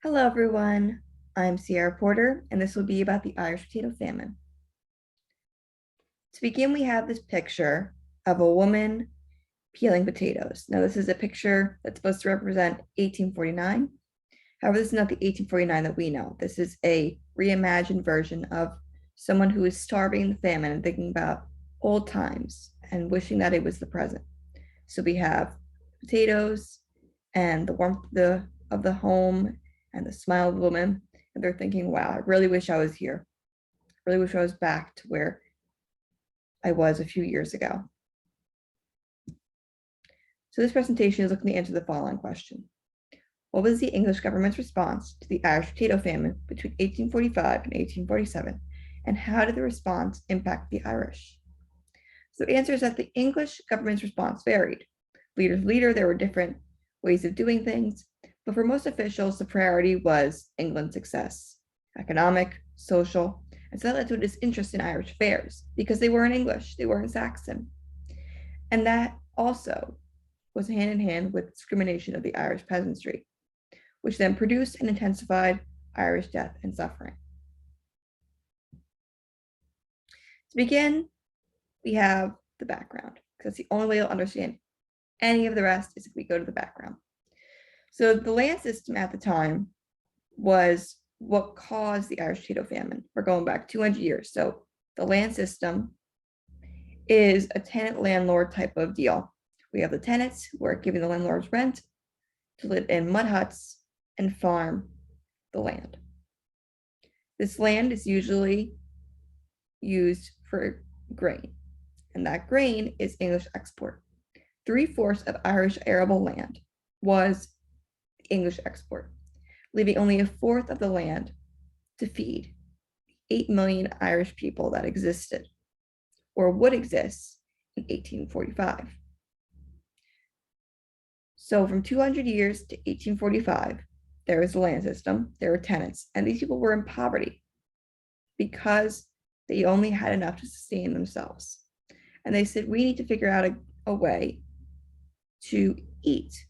Hello, everyone. I'm Sierra Porter, and this will be about the Irish potato famine. To begin, we have this picture of a woman peeling potatoes. Now, this is a picture that's supposed to represent 1849. However, this is not the 1849 that we know. This is a reimagined version of someone who is starving in the famine and thinking about old times and wishing that it was the present. So we have potatoes and the warmth of the home and the smile of the woman. And they're thinking, wow, I really wish I was here. I really wish I was back to where I was a few years ago. So this presentation is looking to answer the following question. What was the English government's response to the Irish potato famine between 1845 and 1847? And how did the response impact the Irish? So the answer is that the English government's response varied. Leader to leader, there were different ways of doing things, but for most officials, the priority was England's success, economic, social, and so that led to a disinterest in Irish affairs because they weren't English, they weren't Saxon. And that also was hand in hand with discrimination of the Irish peasantry, which then produced and intensified Irish death and suffering. To begin, we have the background, because the only way you'll understand any of the rest is if we go to the background. So the land system at the time was what caused the Irish potato famine. We're going back 200 years. So the land system is a tenant landlord type of deal. We have the tenants who are giving the landlords rent to live in mud huts and farm the land. This land is usually used for grain, and that grain is English export. 3/4 of Irish arable land was English export, leaving only 1/4 of the land to feed 8 million Irish people that existed or would exist in 1845. So from 200 years to 1845, there was the land system, there were tenants, and these people were in poverty because they only had enough to sustain themselves. And they said, we need to figure out a way to eat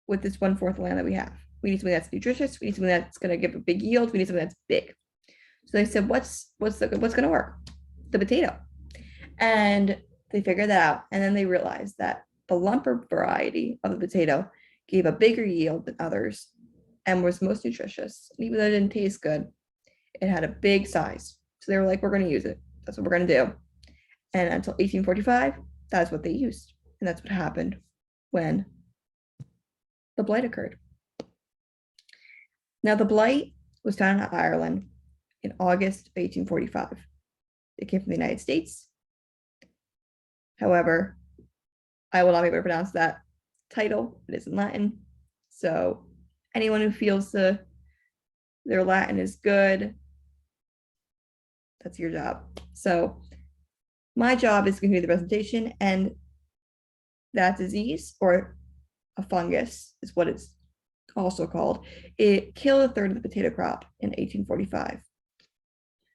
with this 1/4 land that we have. We need something that's nutritious. We need something that's going to give a big yield. We need something that's big. So they said, what's going to work? The potato. And they figured that out. And then they realized that the lumper variety of the potato gave a bigger yield than others and was most nutritious. And even though it didn't taste good, it had a big size. So they were like, we're going to use it. That's what we're going to do. And until 1845, that's what they used. And that's what happened when the blight occurred. Now, the blight was found in Ireland in August of 1845. It came from the United States. However, I will not be able to pronounce that title. It is in Latin. So anyone who feels their Latin is good, that's your job. So my job is to continue the presentation, and that disease, or a fungus is what it's also called, it killed 1/3 of the potato crop in 1845.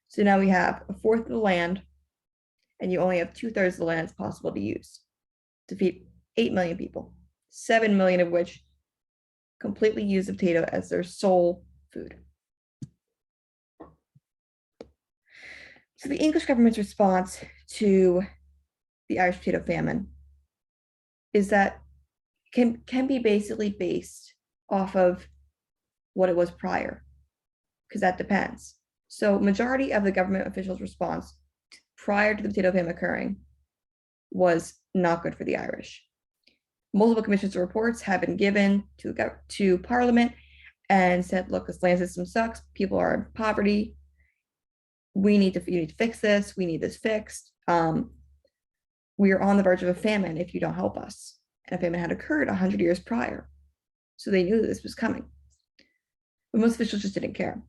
So now we have 1/4 of the land, and you only have 2/3 of the land it's possible to use to feed 8 million people, 7 million of which completely use the potato as their sole food. So the English government's response to the Irish potato famine is that can be basically based off of what it was prior, because that depends. So majority of the government officials' response prior to the potato famine occurring was not good for the Irish. Multiple commissions and reports have been given to Parliament and said, look, this land system sucks. People are in poverty. You need to fix this. We need this fixed. We are on the verge of a famine if you don't help us. And a famine had occurred 100 years prior. So they knew that this was coming. But most officials just didn't care.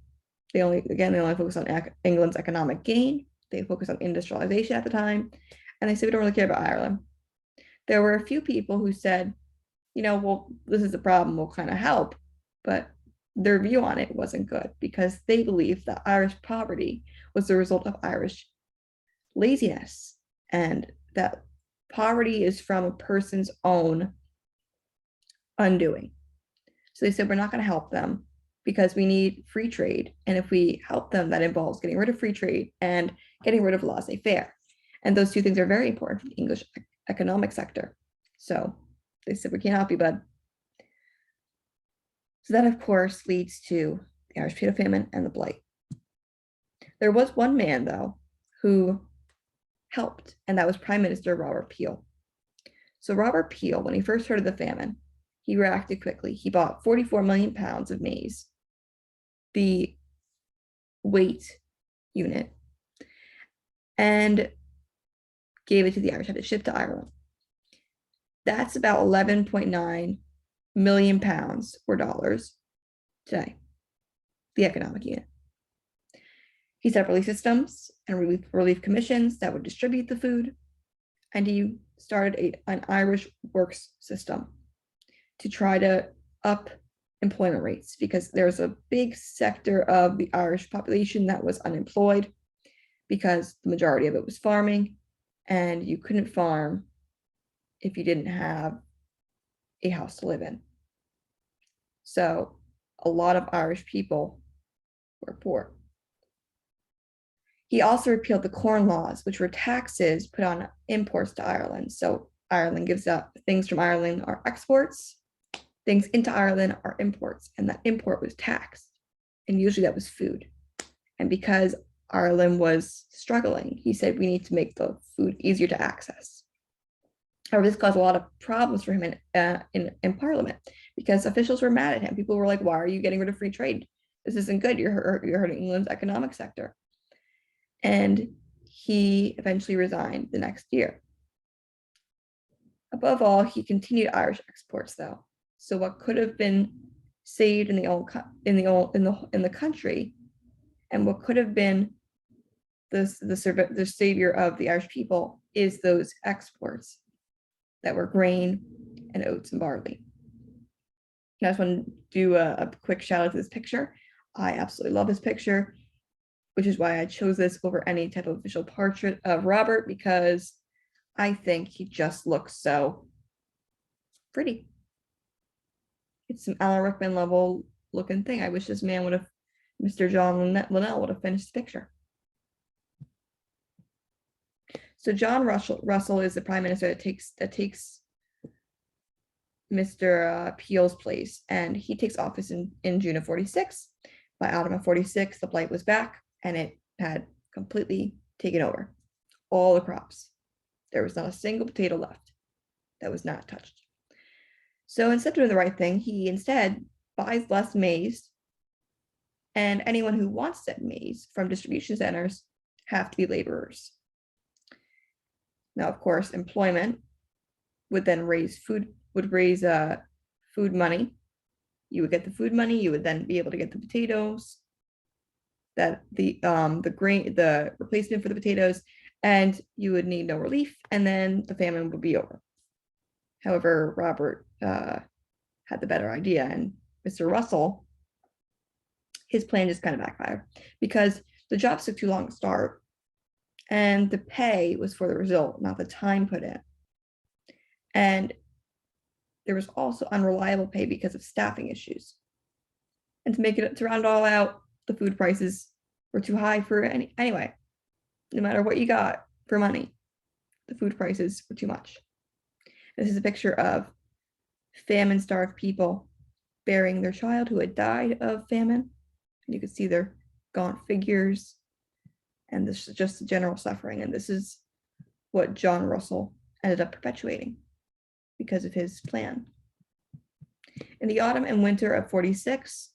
They only focused on England's economic gain. They focused on industrialization at the time. And they said, we don't really care about Ireland. There were a few people who said, well, this is a problem, we'll kind of help. But their view on it wasn't good because they believed that Irish poverty was the result of Irish laziness, and that poverty is from a person's own undoing. So they said, we're not going to help them. because we need free trade. And if we help them, that involves getting rid of free trade and getting rid of laissez-faire. And those two things are very important for the English economic sector. So they said, we can't help you, bud. So that, of course, leads to the Irish potato famine and the blight. There was one man, though, who helped, and that was Prime Minister Robert Peel. So Robert Peel, when he first heard of the famine, he reacted quickly. He bought 44 million pounds of maize, the weight unit, and gave it to the Irish, had it shipped to Ireland. That's about 11.9 million pounds or dollars today, the economic unit. He set up relief systems and relief commissions that would distribute the food, and he started an Irish works system to try to up employment rates, because there's a big sector of the Irish population that was unemployed because the majority of it was farming, and you couldn't farm if you didn't have a house to live in. So a lot of Irish people were poor. He also repealed the corn laws, which were taxes put on imports to Ireland. So Ireland gives up things from Ireland are exports, things into Ireland are imports, and that import was taxed. And usually that was food. And because Ireland was struggling, he said, we need to make the food easier to access. However, this caused a lot of problems for him in Parliament, because officials were mad at him. People were like, why are you getting rid of free trade? This isn't good. You're hurting England's economic sector. And he eventually resigned the next year. Above all, he continued Irish exports, though. So what could have been saved in the country, and what could have been the savior of the Irish people, is those exports that were grain and oats and barley. I just want to do a quick shout out to this picture. I absolutely love this picture, which is why I chose this over any type of official portrait of Robert, because I think he just looks so pretty. It's some Alan Rickman level looking thing. I wish this man would have, Mr. John Linnell would have finished the picture. So John Russell is the prime minister that takes Mr. Peel's place, and he takes office in June of 46. By autumn of 46, the blight was back, and it had completely taken over all the crops. There was not a single potato left that was not touched. So instead of doing the right thing, he instead buys less maize, and anyone who wants that maize from distribution centers have to be laborers. Now, of course, employment would then raise food money. You would get the food money. You would then be able to get the potatoes, that the replacement for the potatoes, and you would need no relief, and then the famine would be over. However, Robert had the better idea, and Mr. Russell, his plan just kind of backfired, because the jobs took too long to start, and the pay was for the result, not the time put in. And there was also unreliable pay because of staffing issues. And to round it all out, the food prices were too high for anyway. No matter what you got for money, the food prices were too much. This is a picture of famine-starved people burying their child who had died of famine. And you can see their gaunt figures, and this is just the general suffering. And this is what John Russell ended up perpetuating because of his plan. In the autumn and winter of 46,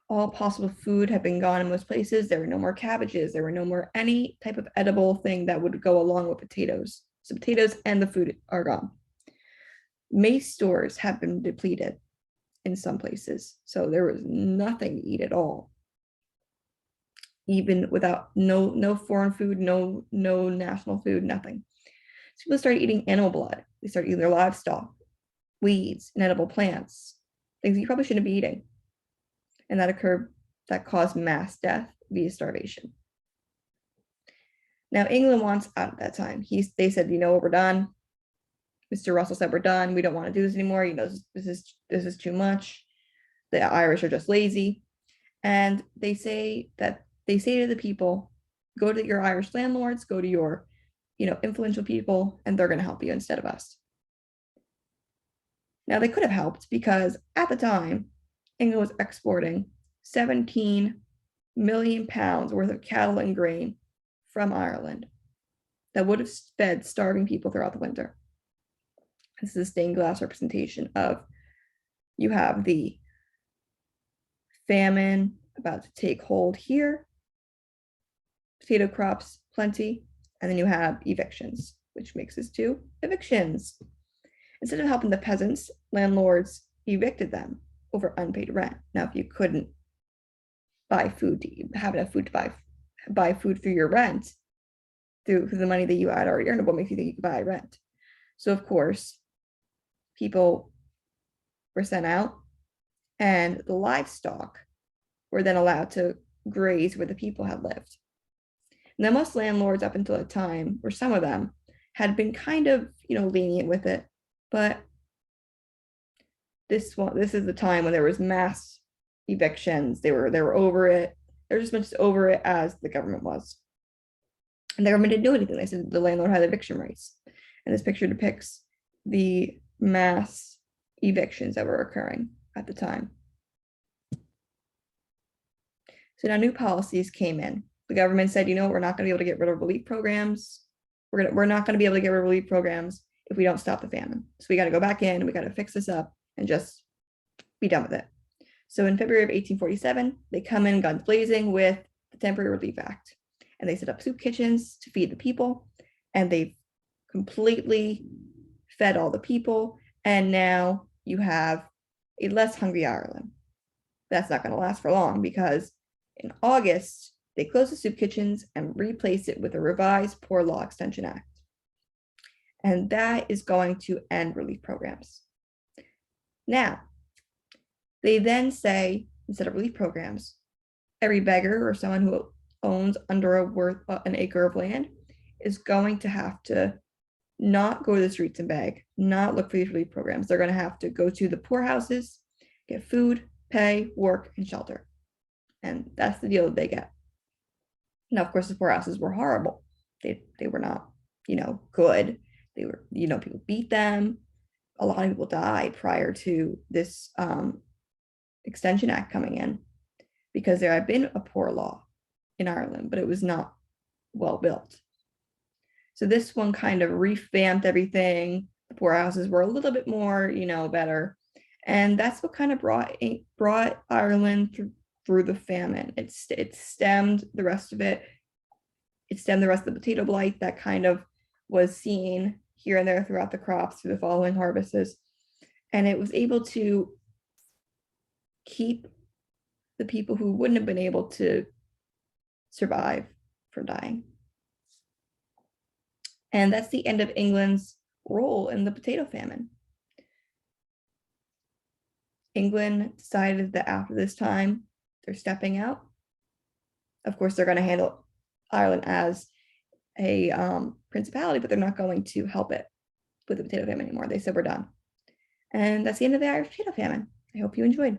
all possible food had been gone in most places. There were no more cabbages. There were no more any type of edible thing that would go along with potatoes. So potatoes and the food are gone. Maize stores have been depleted in some places. So there was nothing to eat at all. Even without no foreign food, no national food, nothing. So people started eating animal blood. They started eating their livestock, weeds, inedible plants, things you probably shouldn't be eating. And that caused mass death via starvation. Now, England wants out at that time. They said, you know what, we're done. Mr. Russell said, we're done. We don't want to do this anymore. You know, this is too much. The Irish are just lazy. And they say to the people, go to your Irish landlords, go to your, influential people, and they're going to help you instead of us. Now they could have helped because at the time, England was exporting 17 million pounds worth of cattle and grain from Ireland that would have fed starving people throughout the winter. This is a stained glass representation of, you have the famine about to take hold here, potato crops plenty, and then you have evictions, which makes us to evictions. Instead of helping the peasants, landlords evicted them over unpaid rent. Now, if you couldn't buy food, have enough food to buy food through your rent, through the money that you had already earned, what makes you think you could buy rent? So of course, people were sent out, and the livestock were then allowed to graze where the people had lived. Now, most landlords up until that time, or some of them, had been kind of, lenient with it, but this is the time when there was mass evictions. They were over it. They're just as much over it as the government was. And the government didn't do anything. They said the landlord had eviction rights. And this picture depicts the mass evictions that were occurring at the time. So now new policies came in. The government said, we're not going to be able to get rid of relief programs. We're not going to be able to get rid of relief programs if we don't stop the famine. So we got to go back in and we got to fix this up and just be done with it. So in February of 1847, they come in guns blazing with the Temporary Relief Act. And they set up soup kitchens to feed the people. And they've completely fed all the people. And now you have a less hungry Ireland. That's not going to last for long, because in August, they closed the soup kitchens and replaced it with a revised Poor Law Extension Act. And that is going to end relief programs. Now, they then say, instead of relief programs, every beggar or someone who owns under an acre of land is going to have to not go to the streets and beg, not look for these relief programs. They're going to have to go to the poorhouses, get food, pay, work, and shelter. And that's the deal that they get. Now, of course, the poorhouses were horrible. They were not, good. They were, people beat them. A lot of people died prior to this Extension Act coming in, because there had been a poor law in Ireland, but it was not well built. So this one kind of revamped everything. The poorhouses were a little bit more, better. And that's what kind of brought Ireland through the famine. It stemmed the rest of it. It stemmed the rest of the potato blight that kind of was seen here and there throughout the crops through the following harvests. And it was able to keep the people who wouldn't have been able to survive from dying. And that's the end of England's role in the potato famine. England decided that after this time, they're stepping out. Of course, they're going to handle Ireland as a principality, but they're not going to help it with the potato famine anymore. They said we're done. And that's the end of the Irish potato famine. I hope you enjoyed.